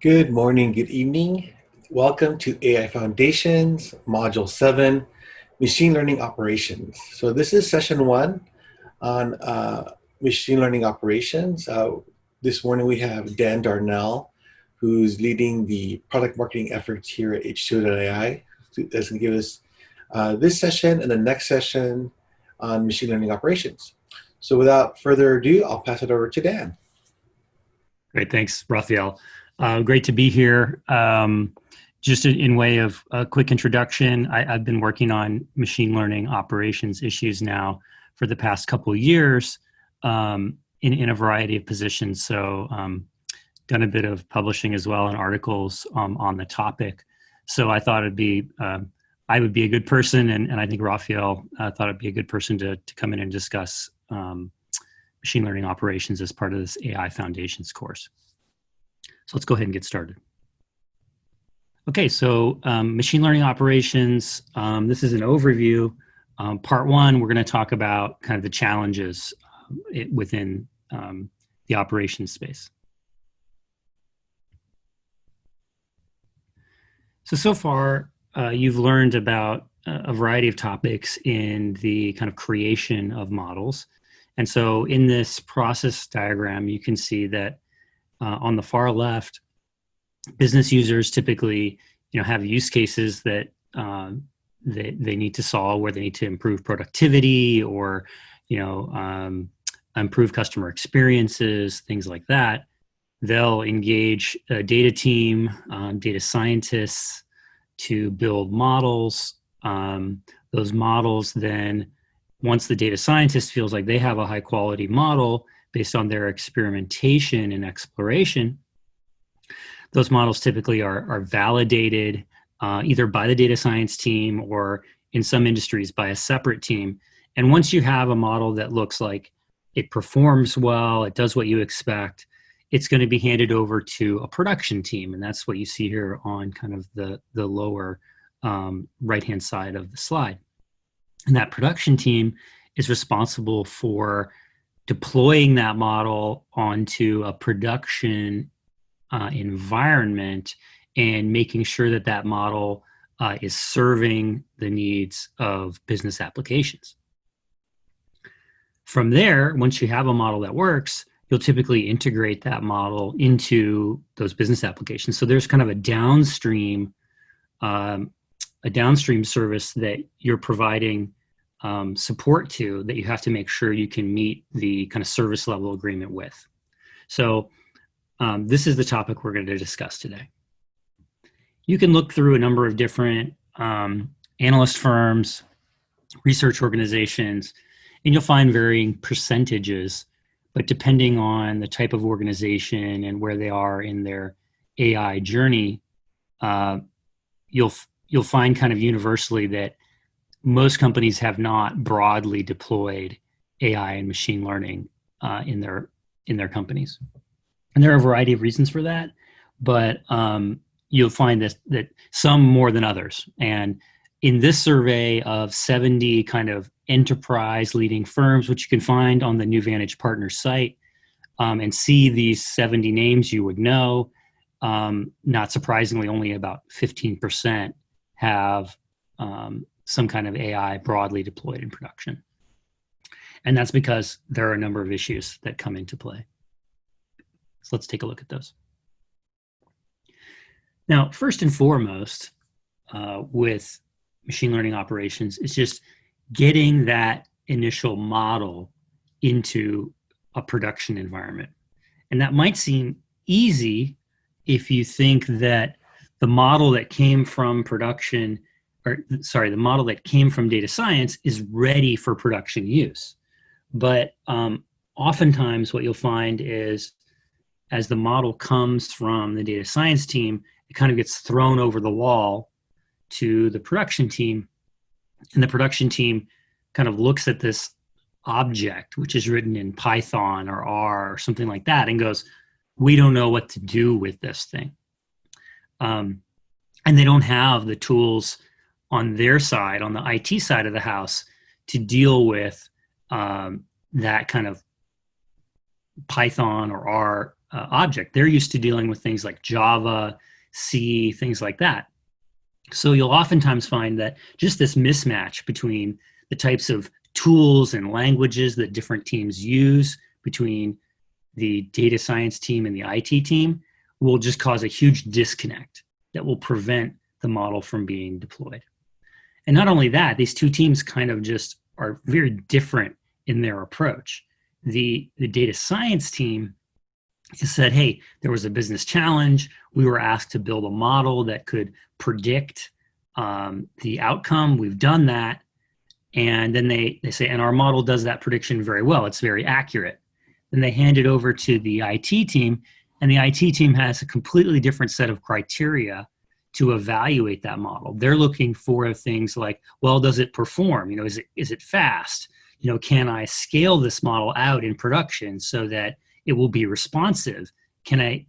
Good morning, good evening. Welcome to AI Foundations, Module 7, Machine Learning Operations. So this is session 1 on machine learning operations. This morning we have Dan Darnell, who's leading the product marketing efforts here at H2.ai. That's going to give us this session and the next session on machine learning operations. So without further ado, I'll pass it over to Dan. Great, thanks, Raphael. Great to be here. Just in way of a quick introduction, I've been working on machine learning operations issues now for the past couple of years in a variety of positions. So done a bit of publishing as well and articles on the topic. So I thought I would be a good person, and I think Raphael thought it'd be a good person to come in and discuss machine learning operations as part of this AI Foundations course. So let's go ahead and get started. Okay, so machine learning operations, this is an overview. Part 1, we're going to talk about kind of the challenges within the operations space. So far, you've learned about a variety of topics in the kind of creation of models. And so in this process diagram, you can see that on the far left, business users typically, have use cases that they need to solve, where they need to improve productivity or, improve customer experiences, things like that. They'll engage a data team, data scientists to build models. Those models then, once the data scientist feels like they have a high quality model based on their experimentation and exploration, those models typically are validated either by the data science team or in some industries by a separate team. And once you have a model that looks like it performs well, it does what you expect, it's going to be handed over to a production team. And that's what you see here on kind of the lower right-hand side of the slide. And that production team is responsible for deploying that model onto a production environment and making sure that that model is serving the needs of business applications. From there, once you have a model that works, you'll typically integrate that model into those business applications. So there's kind of a downstream service that you're providing support to, that you have to make sure you can meet the kind of service level agreement with. So this is the topic we're going to discuss today. You can look through a number of different analyst firms, research organizations, and you'll find varying percentages. But depending on the type of organization and where they are in their AI journey, you'll find kind of universally that most companies have not broadly deployed AI and machine learning in their companies. And there are a variety of reasons for that, but you'll find that some more than others. And in this survey of 70 kind of enterprise leading firms, which you can find on the New Vantage Partners site, and see these 70 names you would know, not surprisingly, only about 15% have some kind of AI broadly deployed in production. And that's because there are a number of issues that come into play. So let's take a look at those. Now, first and foremost, with machine learning operations, is just getting that initial model into a production environment. And that might seem easy if you think that the model that came from the model that came from data science is ready for production use. But oftentimes what you'll find is, as the model comes from the data science team, it kind of gets thrown over the wall to the production team. And the production team kind of looks at this object, which is written in Python or R or something like that, and goes, we don't know what to do with this thing. And they don't have the tools on their side, on the IT side of the house, to deal with that kind of Python or R object. They're used to dealing with things like Java, C, things like that. So you'll oftentimes find that just this mismatch between the types of tools and languages that different teams use between the data science team and the IT team will just cause a huge disconnect that will prevent the model from being deployed. And not only that, these two teams kind of just are very different in their approach. The data science team has said, hey, there was a business challenge. We were asked to build a model that could predict the outcome. We've done that. And then they say, and our model does that prediction very well. It's very accurate. Then they hand it over to the IT team, and the IT team has a completely different set of criteria to evaluate that model. They're looking for things like, well, does it perform? Is it fast? Can I scale this model out in production so that it will be responsive? Can I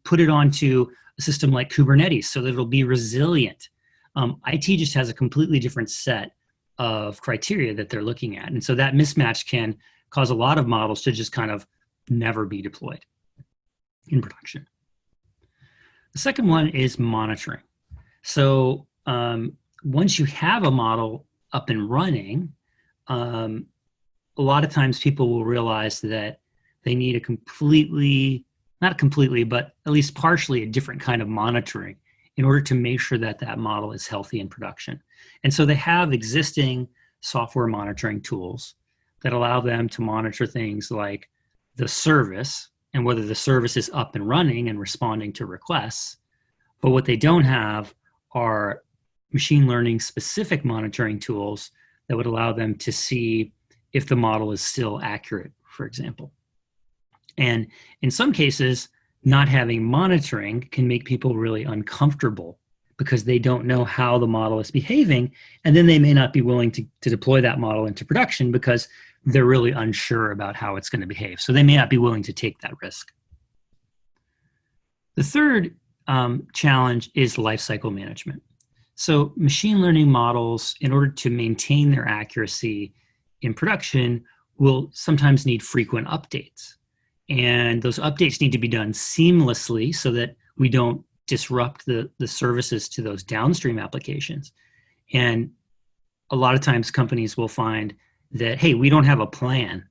put it onto a system like Kubernetes so that it'll be resilient? IT just has a completely different set of criteria that they're looking at. And so that mismatch can cause a lot of models to just kind of never be deployed in production. The second one is monitoring. So once you have a model up and running, a lot of times people will realize that they need not completely, but at least partially a different kind of monitoring in order to make sure that that model is healthy in production. And so they have existing software monitoring tools that allow them to monitor things like the service and whether the service is up and running and responding to requests. But what they don't have are machine learning specific monitoring tools that would allow them to see if the model is still accurate, for example. And in some cases, not having monitoring can make people really uncomfortable because they don't know how the model is behaving. And then they may not be willing to deploy that model into production because they're really unsure about how it's going to behave. So they may not be willing to take that risk. The third challenge is lifecycle management. So machine learning models, in order to maintain their accuracy in production, will sometimes need frequent updates. And those updates need to be done seamlessly so that we don't disrupt the services to those downstream applications. And a lot of times companies will find that, hey, we don't have a plan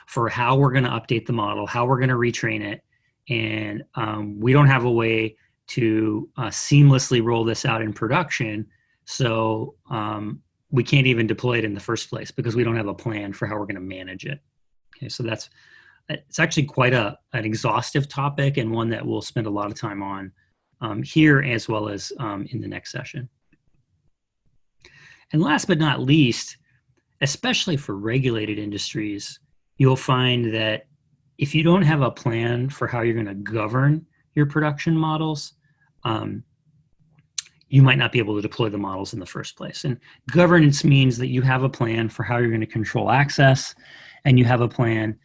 for how we're going to update the model, how we're going to retrain it, and we don't have a way to seamlessly roll this out in production. So we can't even deploy it in the first place because we don't have a plan for how we're going to manage it. Okay, so it's actually quite an exhaustive topic and one that we'll spend a lot of time on here as well as in the next session. And last but not least, especially for regulated industries, you'll find that if you don't have a plan for how you're going to govern your production models, you might not be able to deploy the models in the first place. And governance means that you have a plan for how you're going to control access, and you have a plan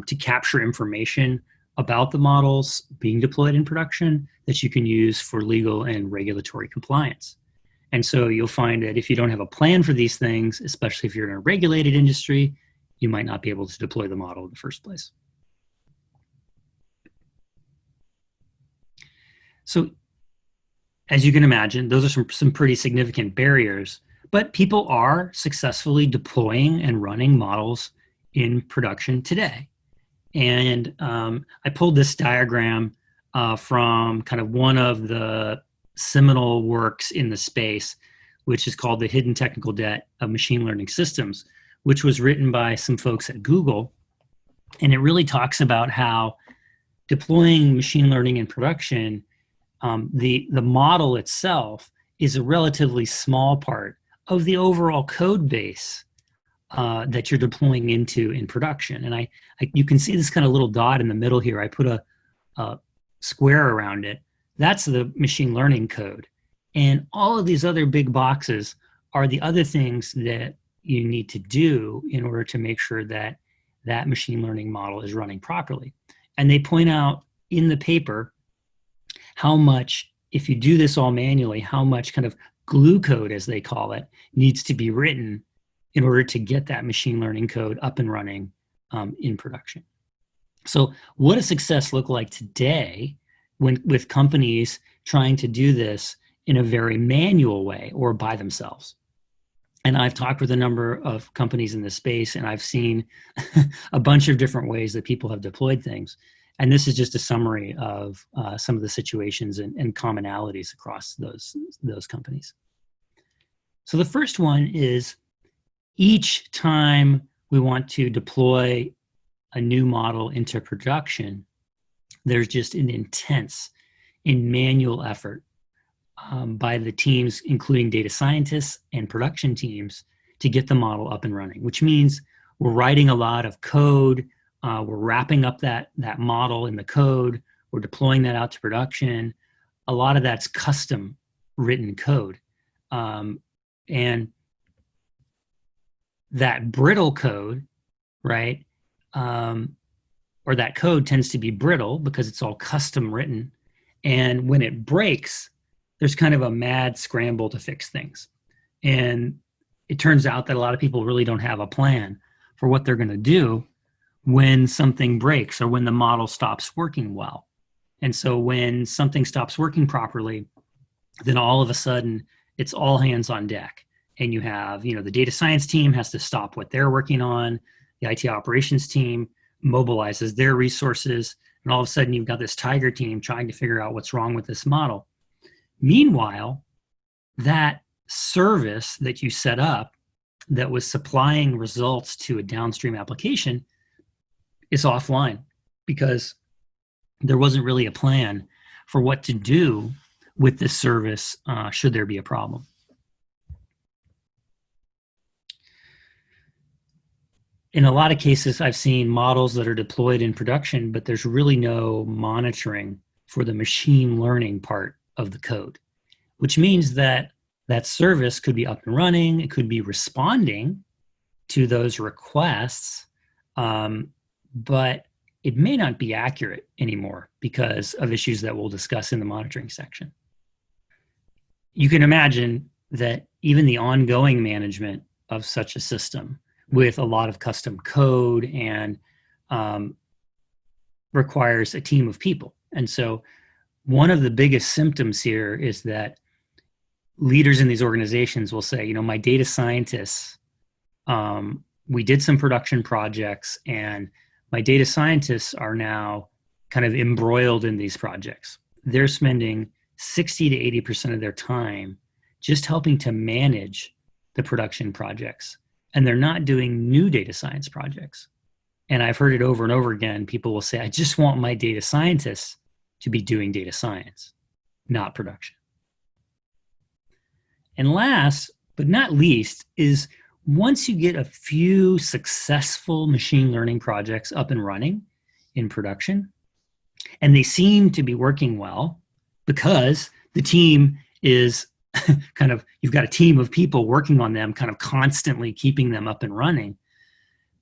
to capture information about the models being deployed in production that you can use for legal and regulatory compliance. And so you'll find that if you don't have a plan for these things, especially if you're in a regulated industry, you might not be able to deploy the model in the first place. So as you can imagine, those are some pretty significant barriers, but people are successfully deploying and running models in production today. And I pulled this diagram from kind of one of the seminal works in the space, which is called The Hidden Technical Debt of Machine Learning Systems, which was written by some folks at Google. And it really talks about how deploying machine learning in production, the model itself is a relatively small part of the overall code base that you're deploying into in production. And you can see this kind of little dot in the middle here. I put a square around it. That's the machine learning code. And all of these other big boxes are the other things that you need to do in order to make sure that that machine learning model is running properly. And they point out in the paper how much, if you do this all manually, how much kind of glue code, as they call it, needs to be written in order to get that machine learning code up and running in production. So what does success look like today with companies trying to do this in a very manual way or by themselves? And I've talked with a number of companies in this space, and I've seen a bunch of different ways that people have deployed things. And this is just a summary of some of the situations and commonalities across those companies. So the first one is each time we want to deploy a new model into production, there's just an intense and manual effort by the teams, including data scientists and production teams, to get the model up and running, which means we're writing a lot of code. We're wrapping up that model in the code. We're deploying that out to production. A lot of that's custom written code. And that brittle code, right, or that code tends to be brittle because it's all custom written. And when it breaks, there's kind of a mad scramble to fix things. And it turns out that a lot of people really don't have a plan for what they're going to do when something breaks or when the model stops working well. And so when something stops working properly, then all of a sudden it's all hands on deck. And you have, the data science team has to stop what they're working on. The IT operations team mobilizes their resources. And all of a sudden you've got this tiger team trying to figure out what's wrong with this model. Meanwhile, that service that you set up that was supplying results to a downstream application is offline because there wasn't really a plan for what to do with this service should there be a problem. In a lot of cases, I've seen models that are deployed in production, but there's really no monitoring for the machine learning part of the code, which means that that service could be up and running. It could be responding to those requests, but it may not be accurate anymore because of issues that we'll discuss in the monitoring section. You can imagine that even the ongoing management of such a system with a lot of custom code and requires a team of people. And so one of the biggest symptoms here is that leaders in these organizations will say, my data scientists, we did some production projects and my data scientists are now kind of embroiled in these projects. They're spending 60 to 80% of their time just helping to manage the production projects. And they're not doing new data science projects. And I've heard it over and over again. People will say, I just want my data scientists to be doing data science, not production. And last, but not least, is once you get a few successful machine learning projects up and running in production, and they seem to be working well because the team is you've got a team of people working on them, kind of constantly keeping them up and running.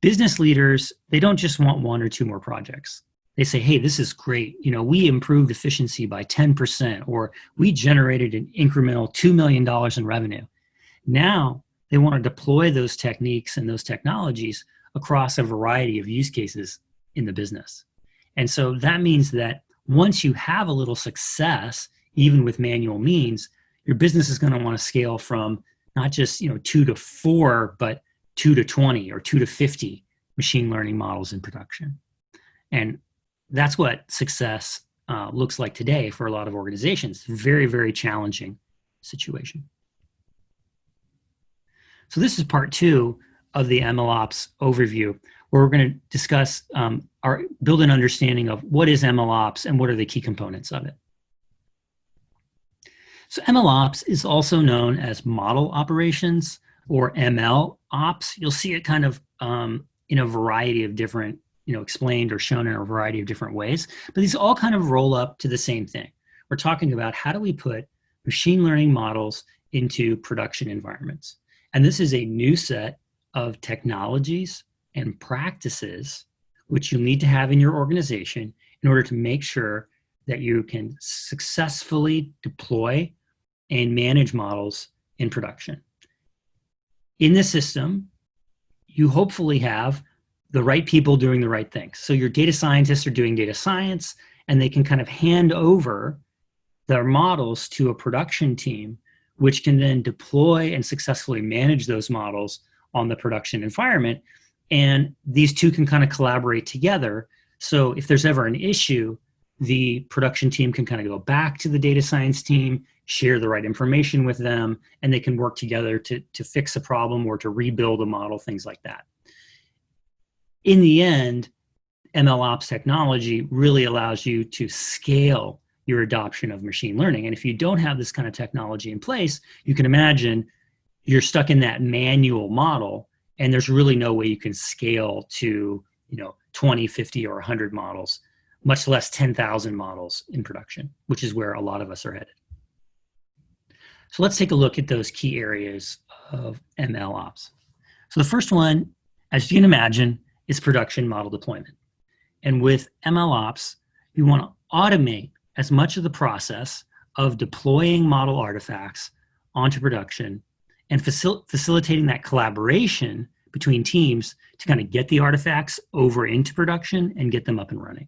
Business leaders, they don't just want one or two more projects. They say, hey, this is great. We improved efficiency by 10%, or we generated an incremental $2 million in revenue. Now they want to deploy those techniques and those technologies across a variety of use cases in the business. And so that means that once you have a little success, even with manual means, your business is going to want to scale from not just 2 to 4, but 2 to 20 or 2 to 50 machine learning models in production. And that's what success looks like today for a lot of organizations. Very, very challenging situation. So this is part 2 of the MLOps overview, where we're going to discuss build an understanding of what is MLOps and what are the key components of it. So MLOps is also known as model operations or ML ops. You'll see it kind of in a variety of different, explained or shown in a variety of different ways, but these all kind of roll up to the same thing. We're talking about how do we put machine learning models into production environments. And this is a new set of technologies and practices which you'll need to have in your organization in order to make sure that you can successfully deploy and manage models in production. In this system, you hopefully have the right people doing the right things. So your data scientists are doing data science, and they can kind of hand over their models to a production team, which can then deploy and successfully manage those models on the production environment. And these two can kind of collaborate together. So if there's ever an issue, the production team can kind of go back to the data science team, share the right information with them, and they can work together to fix a problem or to rebuild a model, things like that. In the end, MLOps technology really allows you to scale your adoption of machine learning. And if you don't have this kind of technology in place, you can imagine you're stuck in that manual model, and there's really no way you can scale to 20, 50, or 100 models, much less 10,000 models in production, which is where a lot of us are headed. So let's take a look at those key areas of MLOps. So the first one, as you can imagine, is production model deployment. And with MLOps, you want to automate as much of the process of deploying model artifacts onto production and facilitating that collaboration between teams to kind of get the artifacts over into production and get them up and running.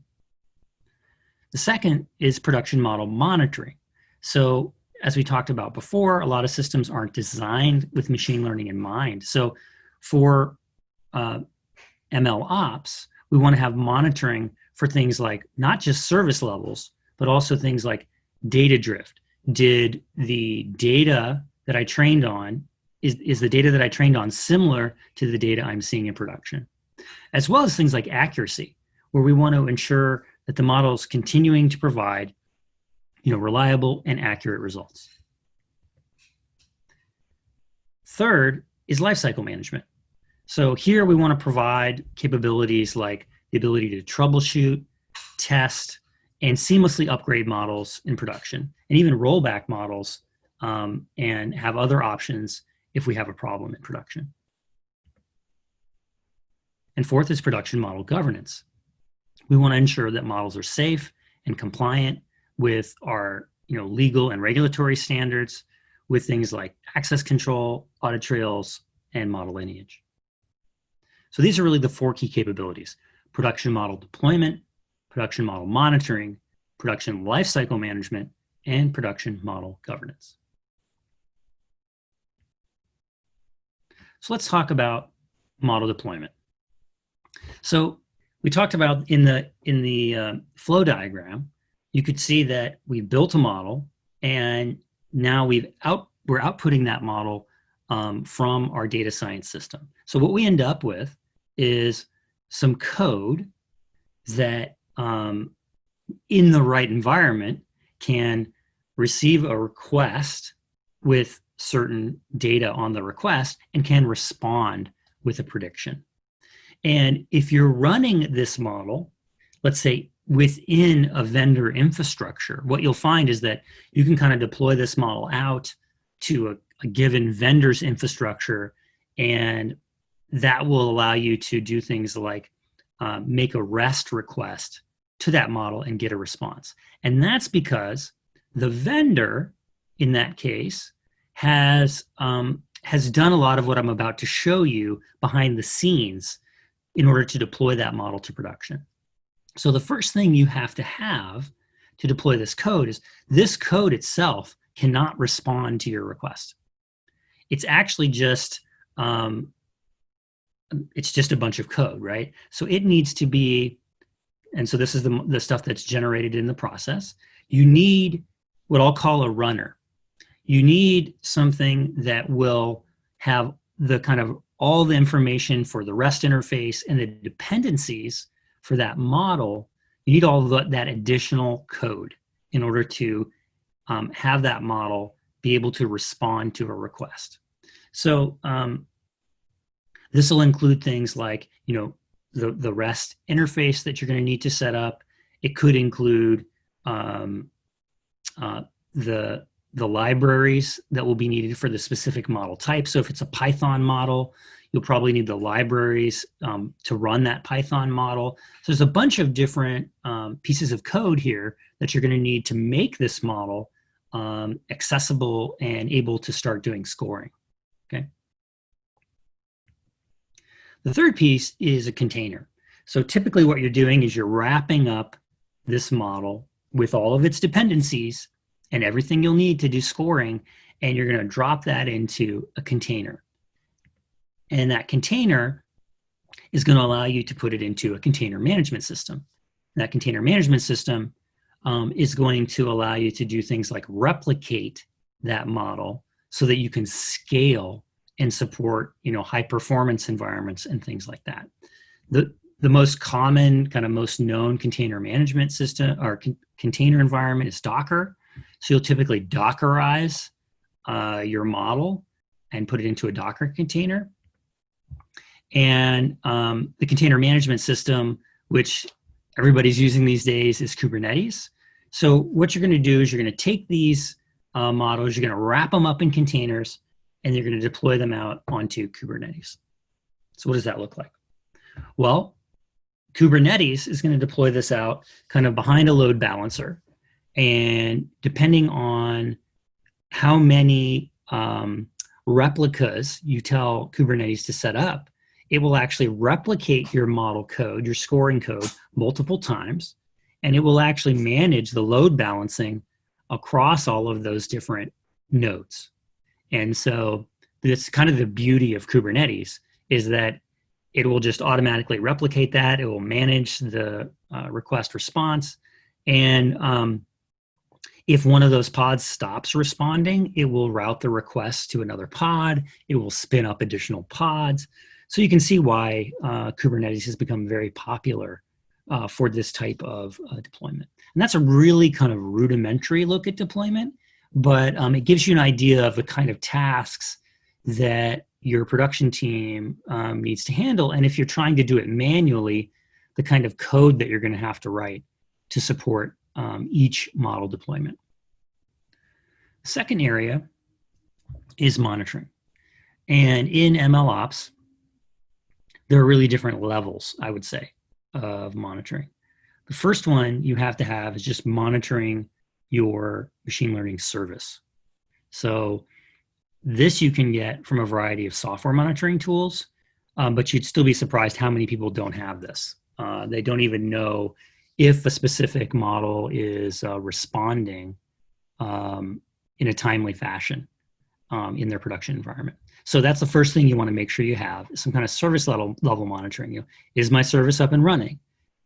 The second is production model monitoring. So as we talked about before, a lot of systems aren't designed with machine learning in mind. So for MLOps, we want to have monitoring for things like not just service levels, but also things like data drift. Did the data that I trained on, is the data that I trained on similar to the data I'm seeing in production? As well as things like accuracy, where we want to ensure that the model is continuing to provide reliable and accurate results. Third is lifecycle management. So here we want to provide capabilities like the ability to troubleshoot, test, and seamlessly upgrade models in production, and even roll back models and have other options if we have a problem in production. And fourth is production model governance. We want to ensure that models are safe and compliant with our legal and regulatory standards, with things like access control, audit trails, and model lineage. So these are really the four key capabilities: production model deployment, production model monitoring, production lifecycle management, and production model governance. So let's talk about model deployment. So we talked about in the flow diagram, you could see that we built a model, and now we're outputting that model from our data science system. So what we end up with is some code that in the right environment can receive a request with certain data on the request and can respond with a prediction. And if you're running this model, let's say within a vendor infrastructure, what you'll find is that you can kind of deploy this model out to a given vendor's infrastructure, and that will allow you to do things like make a REST request to that model and get a response. And that's because the vendor, in that case, has done a lot of what I'm about to show you behind the scenes in order to deploy that model to production. So the first thing you have to deploy this code is this code itself cannot respond to your request. It's actually just a bunch of code, right? So it needs to be, and so this is the stuff that's generated in the process. You need what I'll call a runner. You need something that will have the kind of all the information for the REST interface and the dependencies for that model. You need all that additional code in order to have that model be able to respond to a request. So this will include things like, the REST interface that you're going to need to set up. It could include the libraries that will be needed for the specific model type. So if it's a Python model, you'll probably need the libraries to run that Python model. So there's a bunch of different pieces of code here that you're going to need to make this model accessible and able to start doing scoring. Okay. The third piece is a container. So typically what you're doing is you're wrapping up this model with all of its dependencies and everything you'll need to do scoring, and you're going to drop that into a container. And that container is going to allow you to put it into a container management system. That container management system is going to allow you to do things like replicate that model so that you can scale and support, high performance environments and things like that. The most common, kind of most known container management system or container environment is Docker. So you'll typically Dockerize your model and put it into a Docker container. And the container management system, which everybody's using these days, is Kubernetes. So what you're going to do is you're going to take these models, you're going to wrap them up in containers, and you're going to deploy them out onto Kubernetes. So what does that look like? Well, Kubernetes is going to deploy this out kind of behind a load balancer. And depending on how many replicas you tell Kubernetes to set up, it will actually replicate your model code, your scoring code, multiple times, and it will actually manage the load balancing across all of those different nodes. And so that's kind of the beauty of Kubernetes, is that it will just automatically replicate that. It will manage the request response. And if one of those pods stops responding, it will route the request to another pod. It will spin up additional pods. So you can see why Kubernetes has become very popular for this type of deployment. And that's a really kind of rudimentary look at deployment, but it gives you an idea of the kind of tasks that your production team needs to handle. And if you're trying to do it manually, the kind of code that you're going to have to write to support each model deployment. The second area is monitoring. And in MLOps, there are really different levels, I would say, of monitoring. The first one you have to have is just monitoring your machine learning service. So this you can get from a variety of software monitoring tools, but you'd still be surprised how many people don't have this. They don't even know if a specific model is responding in a timely fashion in their production environment. So that's the first thing you want to make sure you have, some kind of service level monitoring. Is my service up and running?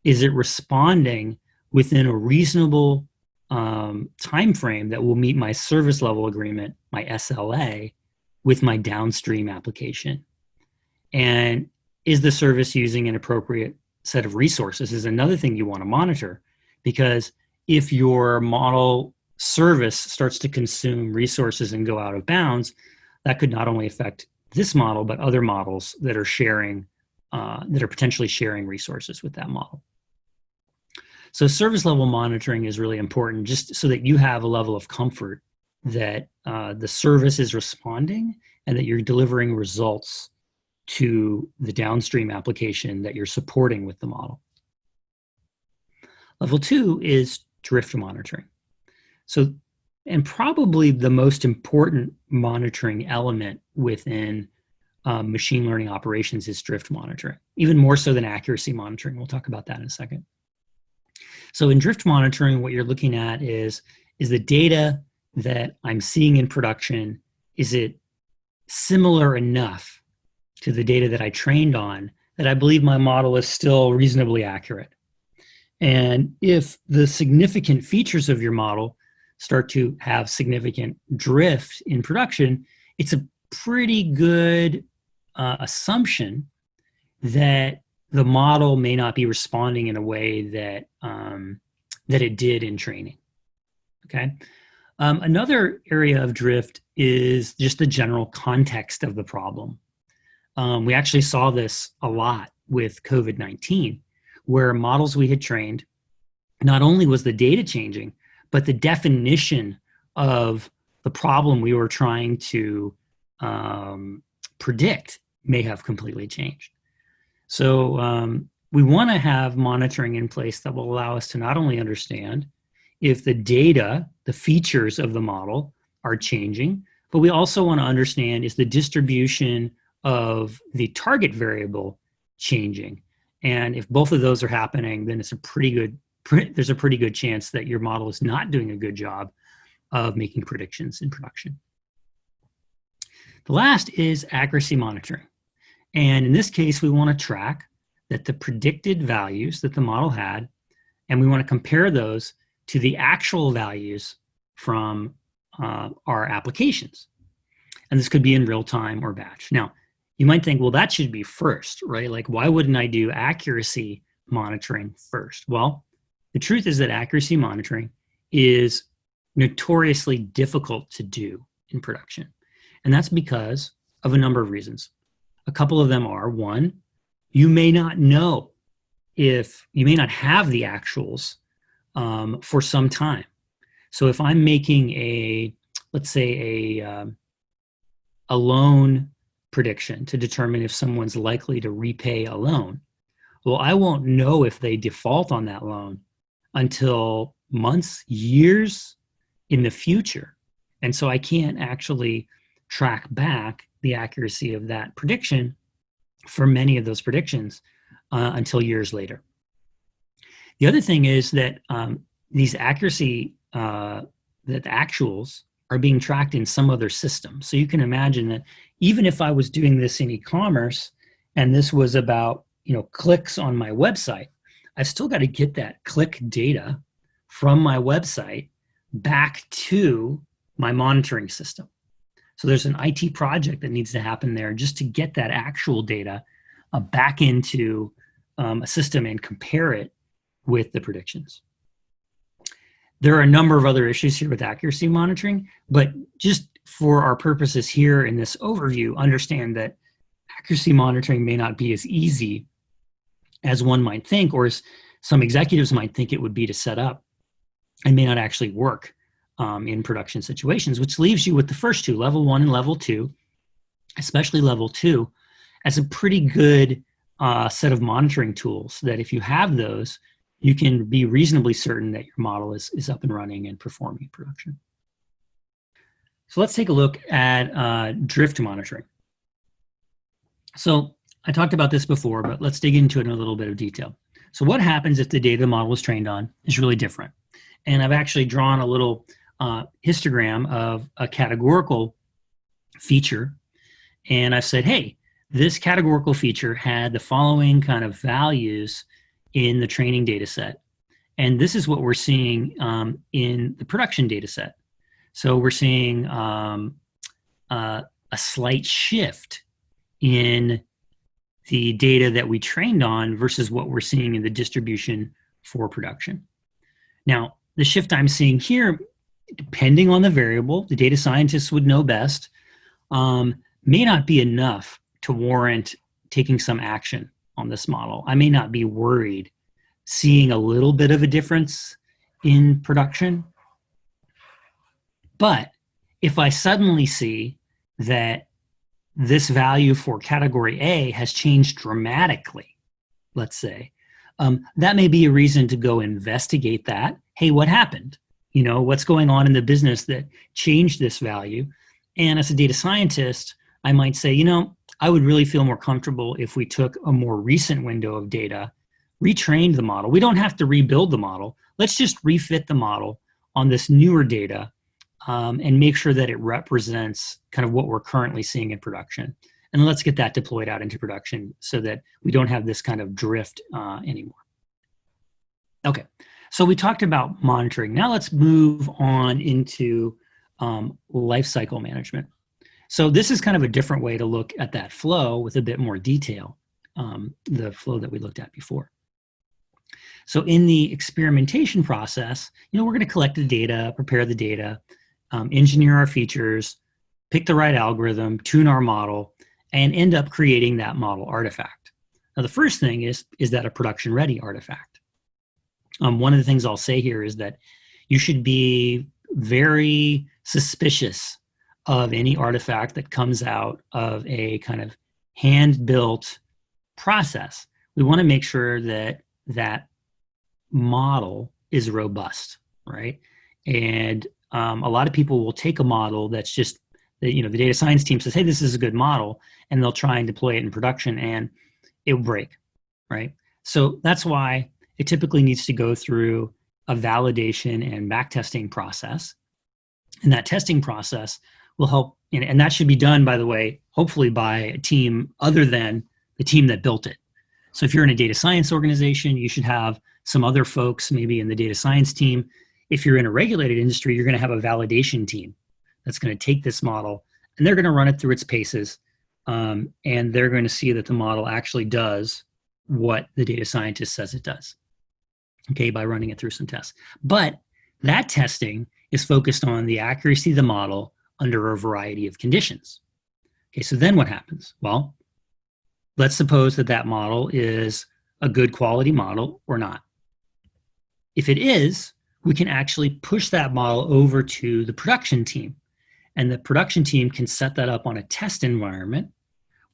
Is it responding within a reasonable time frame that will meet my service level agreement, my SLA, with my downstream application? And is the service using an appropriate set of resources is another thing you want to monitor, because if your model service starts to consume resources and go out of bounds, that could not only affect this model, but other models that are sharing, that are potentially sharing resources with that model. So service level monitoring is really important, just so that you have a level of comfort that the service is responding and that you're delivering results to the downstream application that you're supporting with the model. Level 2 is drift monitoring. So, and probably the most important monitoring element within machine learning operations is drift monitoring, even more so than accuracy monitoring. We'll talk about that in a second. So in drift monitoring, what you're looking at is the data that I'm seeing in production, is it similar enough to the data that I trained on that I believe my model is still reasonably accurate? And if the significant features of your model start to have significant drift in production, it's a pretty good assumption that the model may not be responding in a way that that it did in training. Okay. Another area of drift is just the general context of the problem. We actually saw this a lot with COVID-19, where models we had trained, not only was the data changing, but the definition of the problem we were trying to predict may have completely changed. So we want to have monitoring in place that will allow us to not only understand if the data, the features of the model are changing, but we also want to understand is the distribution of the target variable changing. And if both of those are happening, then there's a pretty good chance that your model is not doing a good job of making predictions in production. The last is accuracy monitoring. And in this case, we want to track that the predicted values that the model had, and we want to compare those to the actual values from our applications. And this could be in real time or batch. Now, you might think, well, that should be first, right? Like, why wouldn't I do accuracy monitoring first? Well, the truth is that accuracy monitoring is notoriously difficult to do in production. And that's because of a number of reasons. A couple of them are, one, you may not know if you may not have the actuals for some time. So if I'm making let's say a loan prediction to determine if someone's likely to repay a loan, well, I won't know if they default on that loan until months, years in the future. And so I can't actually track back the accuracy of that prediction for many of those predictions until years later. The other thing is that these accuracy, that the actuals are being tracked in some other system. So you can imagine that even if I was doing this in e-commerce and this was about, clicks on my website, I've still got to get that click data from my website back to my monitoring system. So there's an IT project that needs to happen there just to get that actual data back into a system and compare it with the predictions. There are a number of other issues here with accuracy monitoring, but just for our purposes here in this overview, understand that accuracy monitoring may not be as easy as one might think, or as some executives might think it would be to set up, and may not actually work in production situations, which leaves you with the first two, level 1 and level 2, especially level 2, as a pretty good set of monitoring tools that if you have those, you can be reasonably certain that your model is up and running and performing in production. So let's take a look at drift monitoring. So I talked about this before, but let's dig into it in a little bit of detail. So what happens if the data the model was trained on is really different? And I've actually drawn a little histogram of a categorical feature. And I've said, hey, this categorical feature had the following kind of values in the training data set. And this is what we're seeing in the production data set. So we're seeing a slight shift in the data that we trained on versus what we're seeing in the distribution for production. Now, the shift I'm seeing here, depending on the variable, the data scientists would know best, may not be enough to warrant taking some action on this model. I may not be worried seeing a little bit of a difference in production. But if I suddenly see that this value for category A has changed dramatically, let's say, that may be a reason to go investigate that. Hey, what happened? What's going on in the business that changed this value? And as a data scientist, I might say, I would really feel more comfortable if we took a more recent window of data, retrained the model. We don't have to rebuild the model. Let's just refit the model on this newer data and make sure that it represents kind of what we're currently seeing in production. And let's get that deployed out into production so that we don't have this kind of drift anymore. Okay, so we talked about monitoring. Now let's move on into lifecycle management. So this is kind of a different way to look at that flow with a bit more detail, the flow that we looked at before. So in the experimentation process, we're going to collect the data, prepare the data, engineer our features, pick the right algorithm, tune our model, and end up creating that model artifact. Now, the first thing is that a production-ready artifact? One of the things I'll say here is that you should be very suspicious of any artifact that comes out of a kind of hand-built process. We want to make sure that that model is robust, right? And a lot of people will take a model that's just, the data science team says, hey, this is a good model, and they'll try and deploy it in production. And it will break, right? So that's why it typically needs to go through a validation and backtesting process. And that testing process will help, and that should be done, by the way, hopefully by a team other than the team that built it. So if you're in a data science organization, you should have some other folks maybe in the data science team. If you're in a regulated industry, you're going to have a validation team that's going to take this model and they're going to run it through its paces. And they're going to see that the model actually does what the data scientist says it does, okay, by running it through some tests. But that testing is focused on the accuracy of the model under a variety of conditions. Okay, so then what happens? Well, let's suppose that that model is a good quality model or not. If it is, we can actually push that model over to the production team. And the production team can set that up on a test environment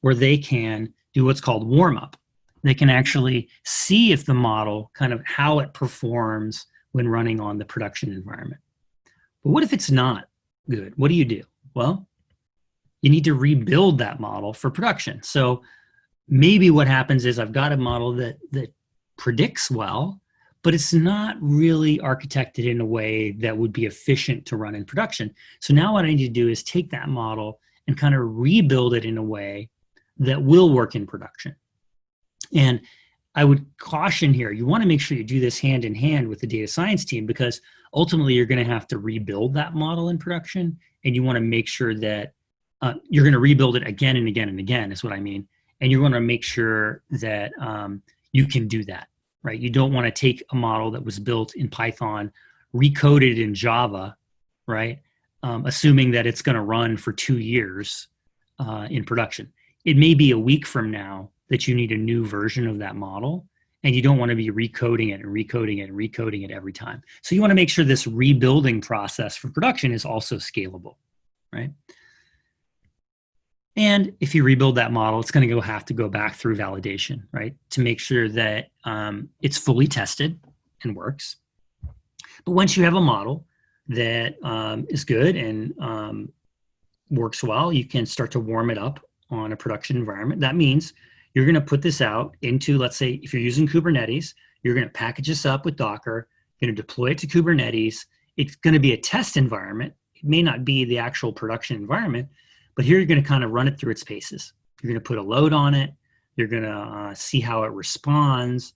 where they can do what's called warm up. They can actually see if the model, kind of how it performs when running on the production environment. But what if it's not good? What do? Well, you need to rebuild that model for production. So maybe what happens is I've got a model that predicts well, but it's not really architected in a way that would be efficient to run in production. So now what I need to do is take that model and kind of rebuild it in a way that will work in production. And I would caution here, you want to make sure you do this hand in hand with the data science team, because ultimately you're going to have to rebuild that model in production, and you want to make sure that you're going to rebuild it again and again and again is what I mean. And you want to make sure that you can do that, right? You don't want to take a model that was built in Python, recode it in Java, right? Assuming that it's going to run for 2 years in production. It may be a week from now that you need a new version of that model, and you don't want to be recoding it and recoding it and recoding it every time. So you want to make sure this rebuilding process for production is also scalable, right? And if you rebuild that model, it's going to have to go back through validation, right, to make sure that it's fully tested and works. But once you have a model that is good and works well, you can start to warm it up on a production environment. That means you're going to put this out into, let's say, if you're using Kubernetes, you're going to package this up with Docker, you're going to deploy it to Kubernetes. It's going to be a test environment. It may not be the actual production environment, but here you're going to kind of run it through its paces. You're going to put a load on it. You're going to see how it responds.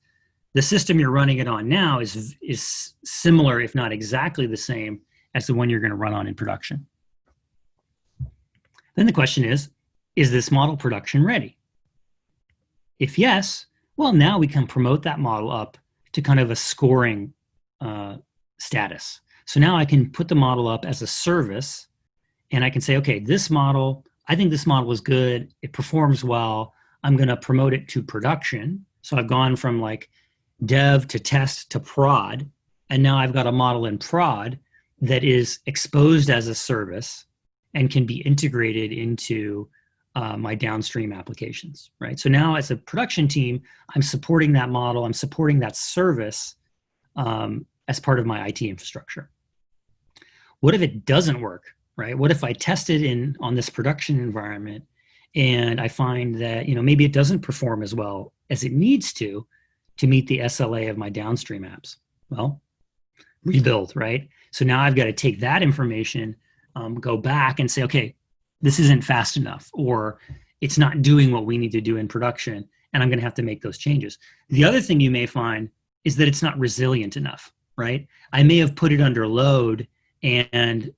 The system you're running it on now is similar, if not exactly the same, as the one you're going to run on in production. Then the question is this model production ready? If yes, well, now we can promote that model up to kind of a scoring status. So now I can put the model up as a service, and I can say, okay, this model, I think this model is good. It performs well. I'm going to promote it to production. So I've gone from like dev to test to prod, and now I've got a model in prod that is exposed as a service and can be integrated into my downstream applications, right? So now as a production team, I'm supporting that model, I'm supporting that service as part of my IT infrastructure. What if it doesn't work, right? What if I test it on this production environment and I find that, maybe it doesn't perform as well as it needs to meet the SLA of my downstream apps? Well, rebuild, right? So now I've got to take that information, go back and say, okay, this isn't fast enough, or it's not doing what we need to do in production, and I'm going to have to make those changes. The other thing you may find is that it's not resilient enough, right? I may have put it under load and,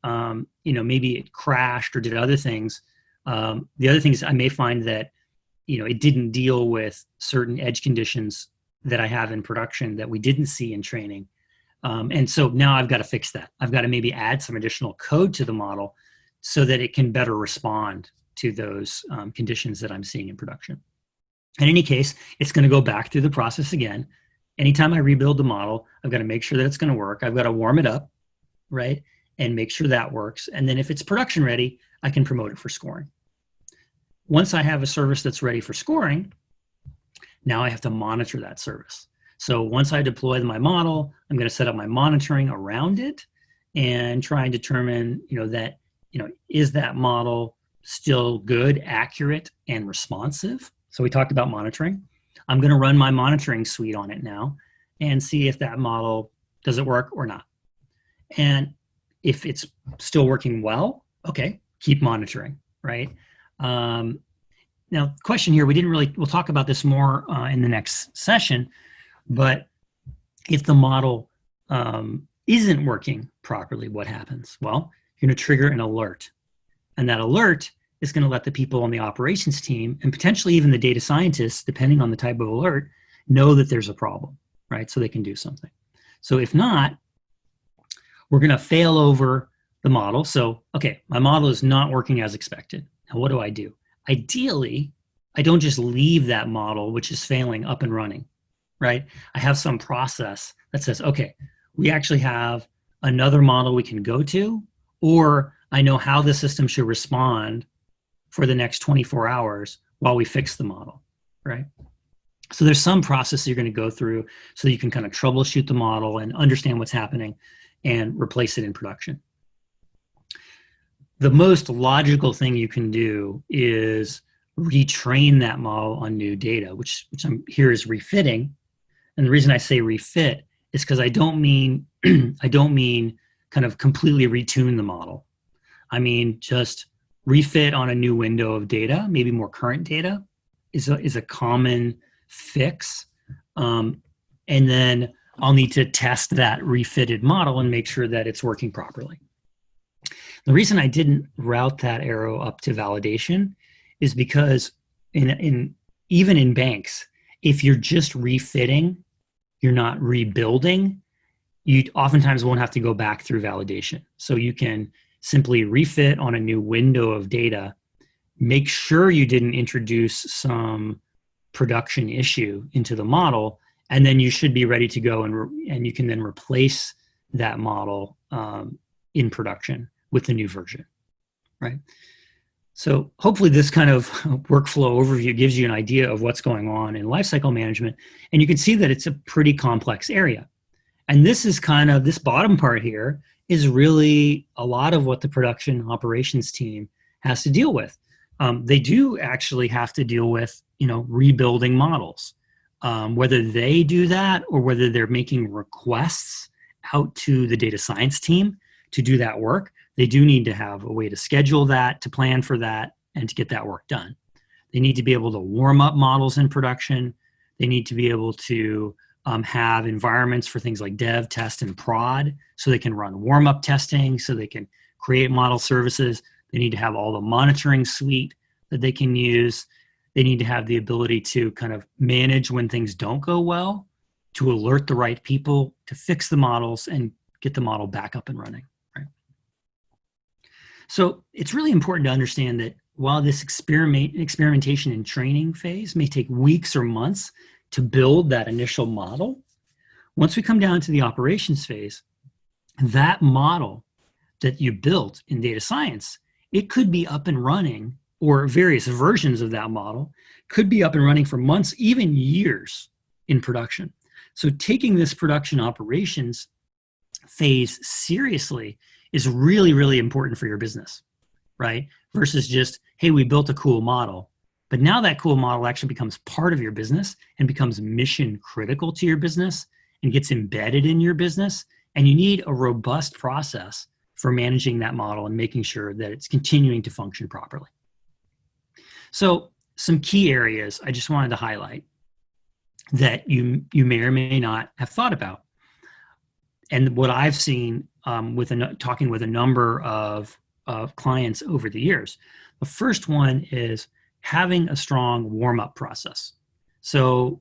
maybe it crashed or did other things. The other thing is I may find that, it didn't deal with certain edge conditions that I have in production that we didn't see in training. And so now I've got to fix that. I've got to maybe add some additional code to the model so that it can better respond to those conditions that I'm seeing in production. In any case, it's going to go back through the process again. Anytime I rebuild the model, I've got to make sure that it's going to work. I've got to warm it up, right, and make sure that works. And then if it's production ready, I can promote it for scoring. Once I have a service that's ready for scoring, now I have to monitor that service. So once I deploy my model, I'm going to set up my monitoring around it and try and determine, that is that model still good, accurate, and responsive? So we talked about monitoring. I'm going to run my monitoring suite on it now and see if that model, does it work or not? And if it's still working well, okay, keep monitoring, right? Now, question here, we'll talk about this more in the next session, but if the model isn't working properly, what happens? Well, you're going to trigger an alert. And that alert is going to let the people on the operations team and potentially even the data scientists, depending on the type of alert, know that there's a problem, right? So they can do something. So if not, we're going to fail over the model. So, okay, my model is not working as expected. Now, what do? Ideally, I don't just leave that model, which is failing, up and running, right? I have some process that says, okay, we actually have another model we can go to, or I know how the system should respond for the next 24 hours while we fix the model, right? So there's some process you're going to go through so that you can kind of troubleshoot the model and understand what's happening and replace it in production. The most logical thing you can do is retrain that model on new data, which I'm here is refitting. And the reason I say refit is because I don't mean kind of completely retune the model. I mean just refit on a new window of data, maybe more current data is a common fix. And then I'll need to test that refitted model and make sure that it's working properly. The reason I didn't route that arrow up to validation is because even in banks, if you're just refitting, you're not rebuilding, you oftentimes won't have to go back through validation. So you can simply refit on a new window of data, make sure you didn't introduce some production issue into the model, and then you should be ready to go, and you can then replace that model in production with the new version, right? So hopefully this kind of workflow overview gives you an idea of what's going on in lifecycle management, and you can see that it's a pretty complex area. And this bottom part here is really a lot of what the production operations team has to deal with. They do actually have to deal with, rebuilding models. Whether they do that or whether they're making requests out to the data science team to do that work, they do need to have a way to schedule that, to plan for that, and to get that work done. They need to be able to warm up models in production. They need to be able to have environments for things like dev, test, and prod, so they can run warm-up testing, so they can create model services. They need to have all the monitoring suite that they can use. They need to have the ability to kind of manage when things don't go well, to alert the right people, to fix the models, and get the model back up and running, right? So it's really important to understand that while this experimentation and training phase may take weeks or months to build that initial model, once we come down to the operations phase, that model that you built in data science, it could be up and running, or various versions of that model could be up and running for months, even years in production. So taking this production operations phase seriously is really, really important for your business, right? Versus just, hey, we built a cool model. But now that cool model actually becomes part of your business and becomes mission critical to your business and gets embedded in your business. And you need a robust process for managing that model and making sure that it's continuing to function properly. So some key areas I just wanted to highlight that you may or may not have thought about. And what I've seen talking with a number of clients over the years. The first one is having a strong warm-up process. So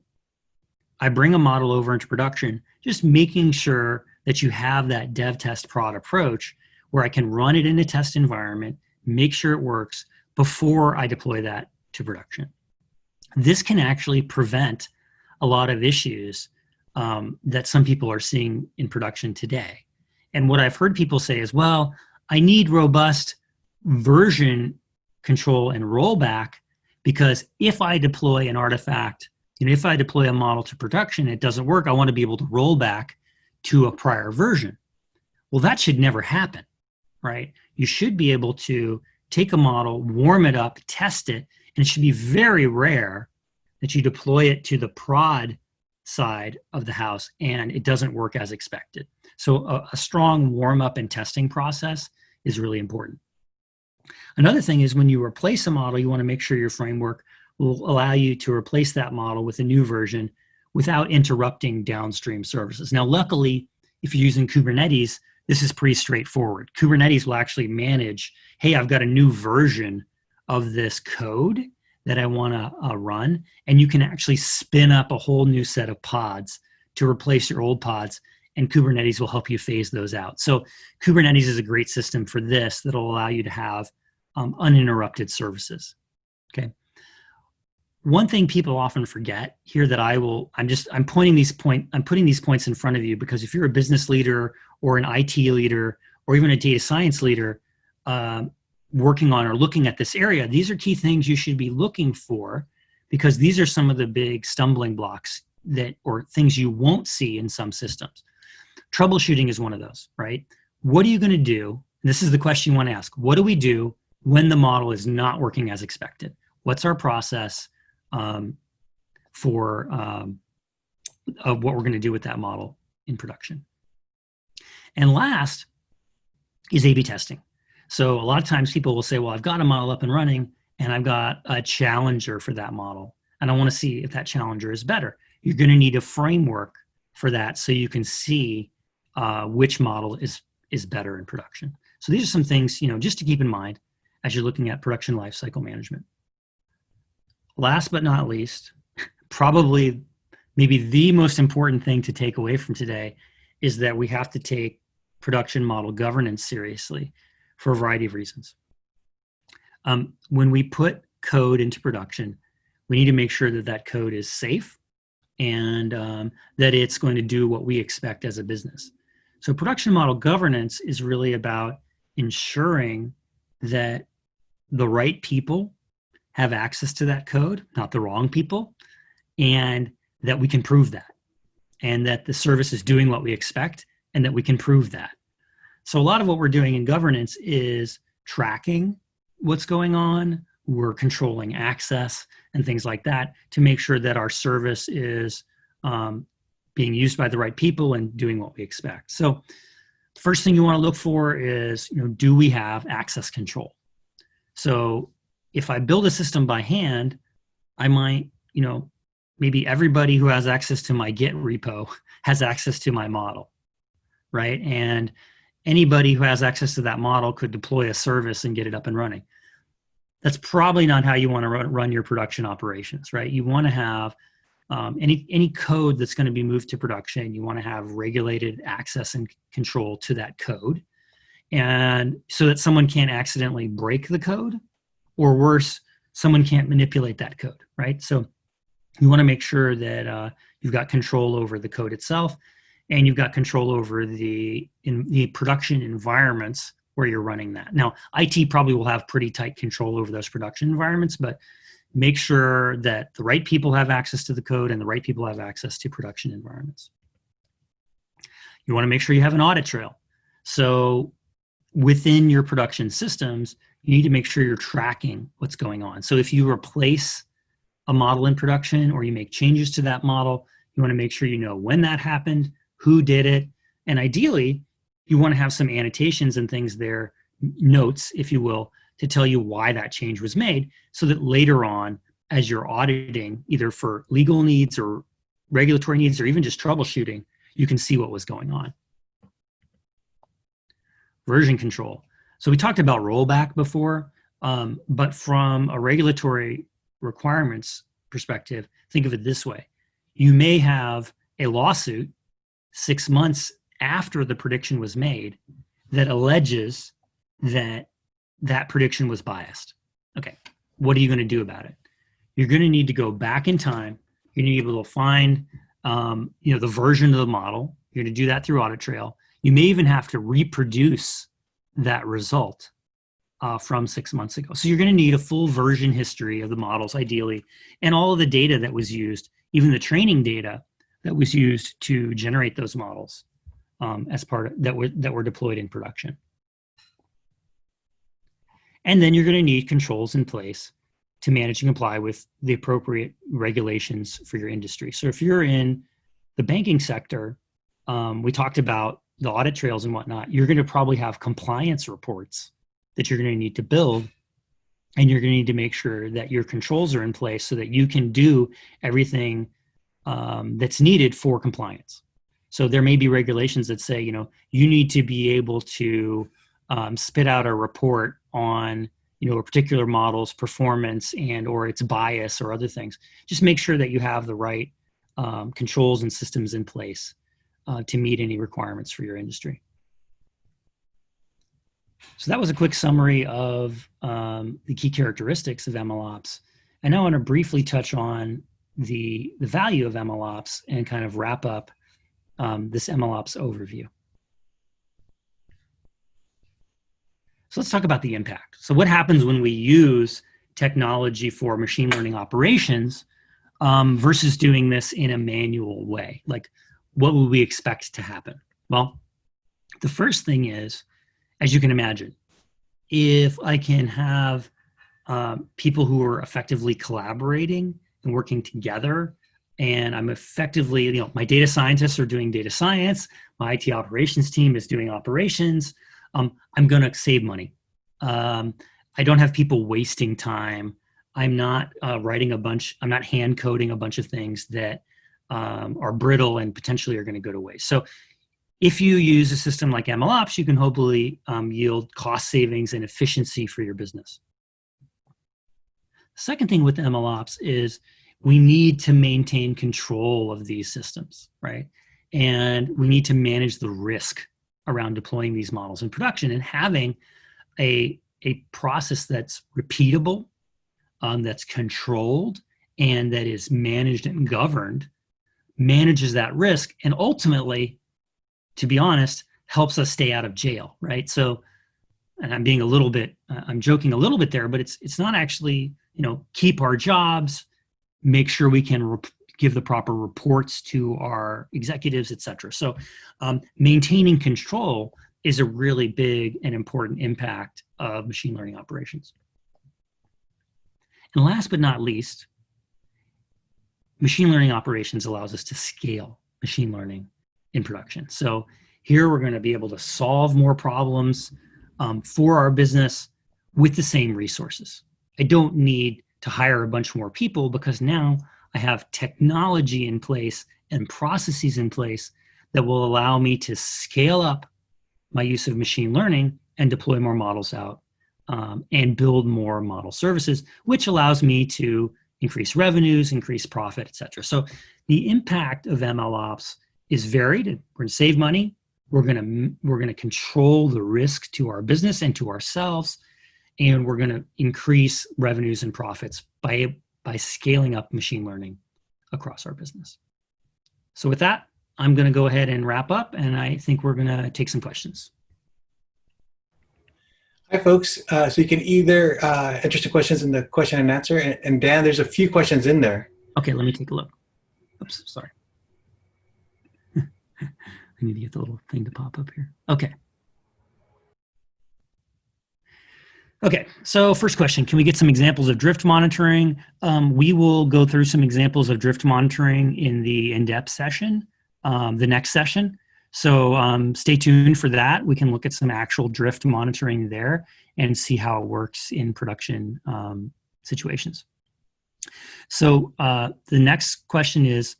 I bring a model over into production, just making sure that you have that dev, test, prod approach where I can run it in a test environment, make sure it works before I deploy that to production. This can actually prevent a lot of issues that some people are seeing in production today. And what I've heard people say is, well, I need robust version control and rollback, because if I deploy an artifact, if I deploy a model to production, it doesn't work, I want to be able to roll back to a prior version. Well, that should never happen, right? You should be able to take a model, warm it up, test it, and it should be very rare that you deploy it to the prod side of the house and it doesn't work as expected. So a strong warm-up and testing process is really important. Another thing is when you replace a model, you want to make sure your framework will allow you to replace that model with a new version without interrupting downstream services. Now, luckily, if you're using Kubernetes, this is pretty straightforward. Kubernetes will actually manage, hey, I've got a new version of this code that I want to run, and you can actually spin up a whole new set of pods to replace your old pods, and Kubernetes will help you phase those out. So Kubernetes is a great system for this that'll allow you to have uninterrupted services. Okay. One thing people often forget here that I'm putting these points in front of you because if you're a business leader or an IT leader or even a data science leader working on or looking at this area, these are key things you should be looking for because these are some of the big stumbling blocks or things you won't see in some systems. Troubleshooting is one of those, right? What are you going to do? And this is the question you want to ask. What do we do when the model is not working as expected? What's our process of what we're going to do with that model in production? And last is A/B testing. So a lot of times people will say, well, I've got a model up and running and I've got a challenger for that model. And I want to see if that challenger is better. You're going to need a framework for that so you can see which model is better in production. So these are some things, just to keep in mind as you're looking at production lifecycle management. Last but not least, probably maybe the most important thing to take away from today is that we have to take production model governance seriously for a variety of reasons. When we put code into production, we need to make sure that that code is safe and that it's going to do what we expect as a business. So production model governance is really about ensuring that the right people have access to that code, not the wrong people, and that we can prove that, and that the service is doing what we expect, and that we can prove that. So a lot of what we're doing in governance is tracking what's going on. We're controlling access and things like that to make sure that our service is being used by the right people and doing what we expect. So the first thing you want to look for is, do we have access control? So if I build a system by hand, I might, maybe everybody who has access to my Git repo has access to my model, right? And anybody who has access to that model could deploy a service and get it up and running. That's probably not how you want to run your production operations, right? You want to have any code that's going to be moved to production, you want to have regulated access and control to that code, and so that someone can't accidentally break the code, or worse, someone can't manipulate that code, right? So you want to make sure that you've got control over the code itself, and you've got control over the production environments where you're running that. Now, IT probably will have pretty tight control over those production environments, but make sure that the right people have access to the code and the right people have access to production environments. You want to make sure you have an audit trail. So within your production systems, you need to make sure you're tracking what's going on. So if you replace a model in production or you make changes to that model, you want to make sure you know when that happened, who did it, and ideally, you want to have some annotations and things there, notes, if you will, to tell you why that change was made, so that later on, as you're auditing, either for legal needs or regulatory needs or even just troubleshooting, you can see what was going on. Version control. So we talked about rollback before, but from a regulatory requirements perspective, think of it this way. You may have a lawsuit 6 months after the prediction was made that alleges that that prediction was biased. Okay, what are you going to do about it? You're going to need to go back in time. You're going to be able to find the version of the model. You're going to do that through audit trail. You may even have to reproduce that result from 6 months ago. So you're going to need a full version history of the models, ideally, and all of the data that was used, even the training data that was used to generate those models as part of that were deployed in production. And then you're going to need controls in place to manage and comply with the appropriate regulations for your industry. So if you're in the banking sector, we talked about the audit trails and whatnot. You're going to probably have compliance reports that you're going to need to build, and you're going to need to make sure that your controls are in place so that you can do everything that's needed for compliance. So there may be regulations that say, you need to be able to spit out a report on, a particular model's performance and or its bias or other things. Just make sure that you have the right controls and systems in place to meet any requirements for your industry. So that was a quick summary of the key characteristics of MLOps. And now I want to briefly touch on the value of MLOps and kind of wrap up this MLOps overview. So let's talk about the impact. So what happens when we use technology for machine learning operations versus doing this in a manual way? Like, what would we expect to happen? Well, the first thing is, as you can imagine, if I can have people who are effectively collaborating and working together, and I'm effectively, my data scientists are doing data science, my IT operations team is doing operations, I'm going to save money. I don't have people wasting time. I'm not I'm not hand coding a bunch of things that are brittle and potentially are going to go to waste. So if you use a system like MLOps, you can hopefully yield cost savings and efficiency for your business. The second thing with MLOps is we need to maintain control of these systems, right? And we need to manage the risk around deploying these models in production, and having a process that's repeatable, that's controlled, and that is managed and governed, manages that risk, and ultimately, to be honest, helps us stay out of jail, right? So, and I'm being I'm joking a little bit there, but it's not actually, keep our jobs, make sure we can give the proper reports to our executives, et cetera. So maintaining control is a really big and important impact of machine learning operations. And last but not least, machine learning operations allows us to scale machine learning in production. So here we're going to be able to solve more problems for our business with the same resources. I don't need to hire a bunch more people because now I have technology in place and processes in place that will allow me to scale up my use of machine learning and deploy more models out and build more model services, which allows me to increase revenues, increase profit, et cetera. So the impact of MLOps is varied. We're going to save money. We're going to control the risk to our business and to ourselves, and we're going to increase revenues and profits by scaling up machine learning across our business. So with that, I'm going to go ahead and wrap up, and I think we're going to take some questions. Hi, folks. So you can either enter some questions in the question and answer, and Dan, there's a few questions in there. Okay, let me take a look. Oops, sorry. I need to get the little thing to pop up here. Okay. Okay, so first question, can we get some examples of drift monitoring? We will go through some examples of drift monitoring in the in-depth session, the next session. So stay tuned for that. We can look at some actual drift monitoring there and see how it works in production situations. So the next question is,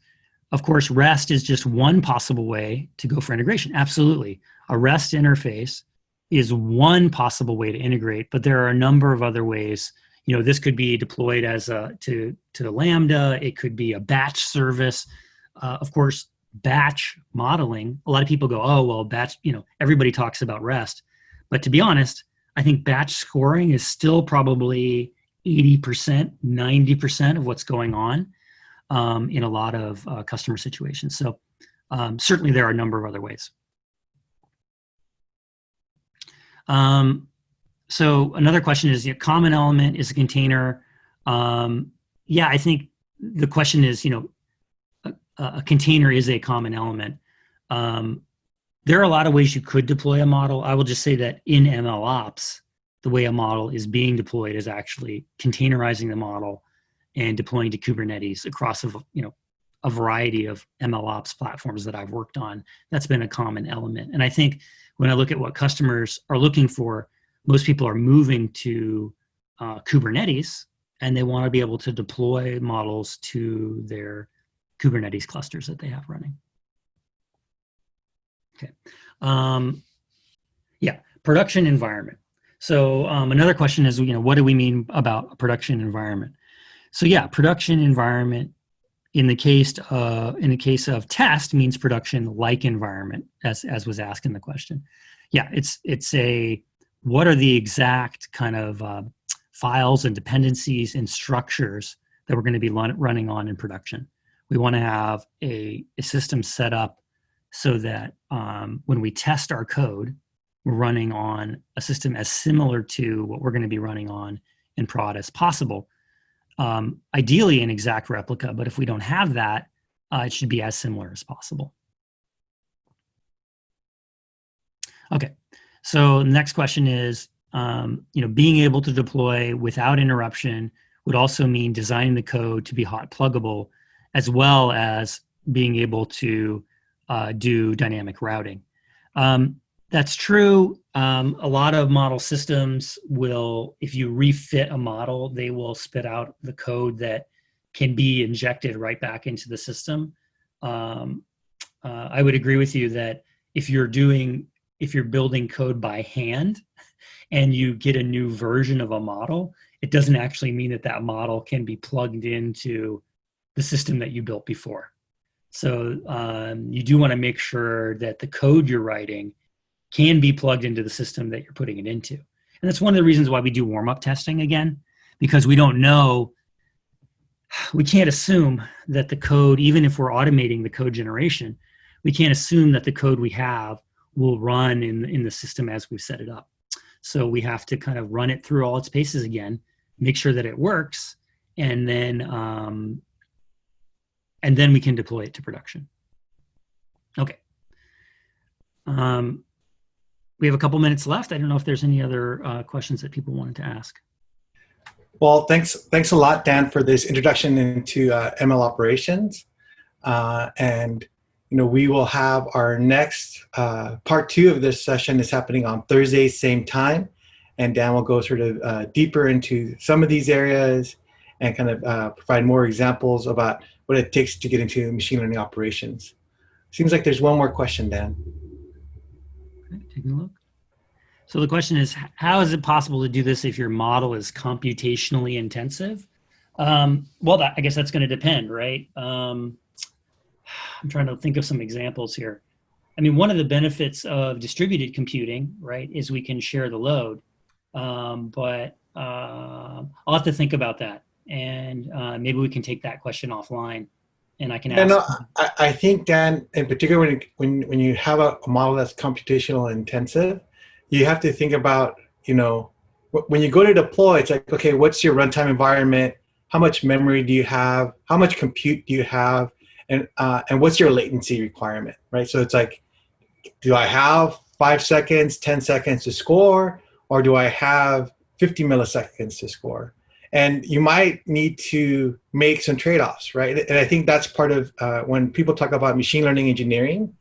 of course, REST is just one possible way to go for integration. Absolutely. A REST interface is one possible way to integrate, but there are a number of other ways. This could be deployed as to the Lambda. It could be a batch service. Of course, batch modeling, a lot of people go, oh, well, batch, everybody talks about REST. But to be honest, I think batch scoring is still probably 80%, 90% of what's going on in a lot of customer situations. So certainly there are a number of other ways. So another question is, common element is a container. Yeah, I think the question is, a container is a common element. There are a lot of ways you could deploy a model. I will just say that in MLOps, the way a model is being deployed is actually containerizing the model and deploying to Kubernetes across a variety of MLOps platforms that I've worked on. That's been a common element. And I think when I look at what customers are looking for, most people are moving to Kubernetes, and they want to be able to deploy models to their Kubernetes clusters that they have running. Okay. Yeah, production environment. So another question is, what do we mean about a production environment? So yeah, production environment in the case of test means production-like environment, as was asked in the question. Yeah, it's a what are the exact kind of files and dependencies and structures that we're going to be running on in production. We want to have a system set up so that when we test our code, we're running on a system as similar to what we're going to be running on in prod as possible. Ideally an exact replica, but if we don't have that, it should be as similar as possible. Okay, so the next question is, being able to deploy without interruption would also mean designing the code to be hot pluggable, as well as being able to do dynamic routing. That's true. A lot of model systems will, if you refit a model, they will spit out the code that can be injected right back into the system. I would agree with you that if you're building code by hand and you get a new version of a model, it doesn't actually mean that that model can be plugged into the system that you built before. So you do want to make sure that the code you're writing can be plugged into the system that you're putting it into. And that's one of the reasons why we do warm-up testing again, because we don't know, we can't assume that the code, even if we're automating the code generation, we can't assume that the code we have will run in the system as we've set it up. So we have to kind of run it through all its paces again, make sure that it works, and then we can deploy it to production. Okay. We have a couple minutes left. I don't know if there's any other questions that people wanted to ask. Well, thanks a lot, Dan, for this introduction into ML operations. And we will have our next part 2 of this session is happening on Thursday, same time. And Dan will go sort of deeper into some of these areas and kind of provide more examples about what it takes to get into machine learning operations. Seems like there's one more question, Dan. Okay, taking a look. So the question is, how is it possible to do this if your model is computationally intensive? Well, I guess that's going to depend, right? I'm trying to think of some examples here. I mean, one of the benefits of distributed computing, right, is we can share the load. But I'll have to think about that. And maybe we can take that question offline. And I can ask. No, I think, Dan, in particular, when you have a model that's computational intensive, you have to think about, when you go to deploy, it's like, okay, what's your runtime environment? How much memory do you have? How much compute do you have? And what's your latency requirement, right? So it's like, do I have 5 seconds, 10 seconds to score, or do I have 50 milliseconds to score? And you might need to make some trade-offs, right? And I think that's part of when people talk about machine learning engineering,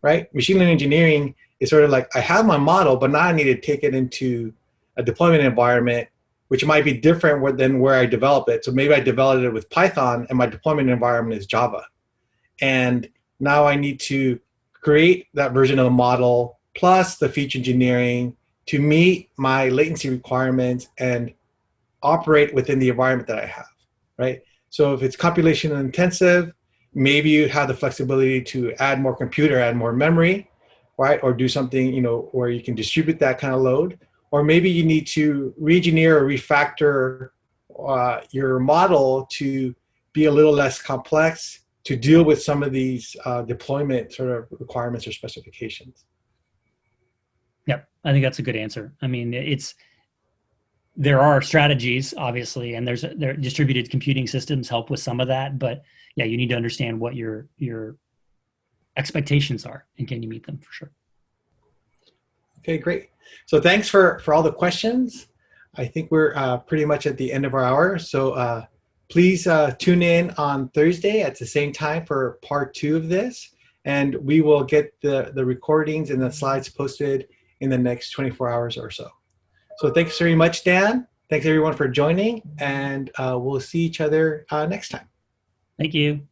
right? Machine learning engineering is sort of like, I have my model, but now I need to take it into a deployment environment, which might be different than where I develop it. So maybe I developed it with Python and my deployment environment is Java. And now I need to create that version of the model plus the feature engineering to meet my latency requirements and operate within the environment that I have, right? So if it's computational intensive, maybe you have the flexibility to add more compute or add more memory, right? Or do something, where you can distribute that kind of load. Or maybe you need to re-engineer or refactor your model to be a little less complex to deal with some of these deployment sort of requirements or specifications. Yep, I think that's a good answer. I mean, there are strategies, obviously, and there distributed computing systems help with some of that, but yeah, you need to understand what your expectations are and can you meet them for sure. Okay, great. So thanks for all the questions. I think we're pretty much at the end of our hour. So please tune in on Thursday at the same time for part 2 of this. And we will get the recordings and the slides posted in the next 24 hours or so. So thanks very much, Dan. Thanks everyone for joining, and we'll see each other next time. Thank you.